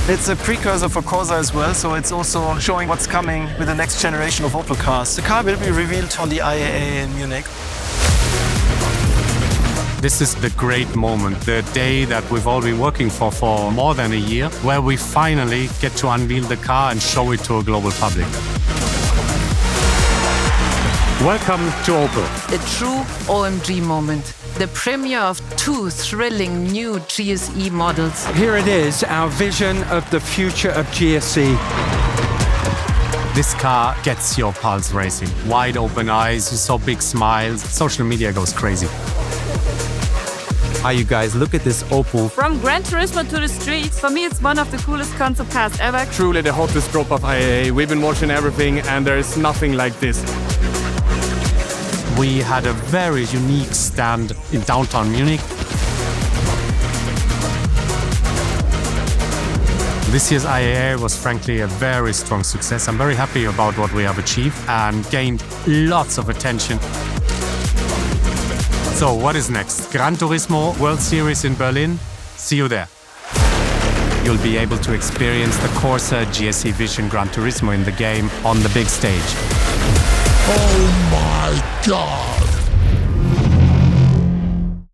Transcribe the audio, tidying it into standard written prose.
It's a precursor for Corsa as well, so it's also showing what's coming with the next generation of Opel cars. The car will be revealed on the IAA in Munich. This is the great moment, the day that we've all been working for more than a year, where we finally get to unveil the car and show it to a global public. Welcome to Opel. A true OMG moment. The premiere of 2 thrilling new GSE models. Here it is, our vision of the future of GSE. This car gets your pulse racing. Wide open eyes, you saw big smiles. Social media goes crazy. Hi you guys, look at this Opel. From Gran Turismo to the streets, for me it's one of the coolest concept cars ever. Truly the hottest drop of IAA. We've been watching everything and there's nothing like this. We had a very unique stand in downtown Munich. This year's IAA was frankly a very strong success. I'm very happy about what we have achieved and gained lots of attention. So what is next? Gran Turismo World Series in Berlin? See you there. You'll be able to experience the Corsa GSE Vision Gran Turismo in the game on the big stage. Oh my God!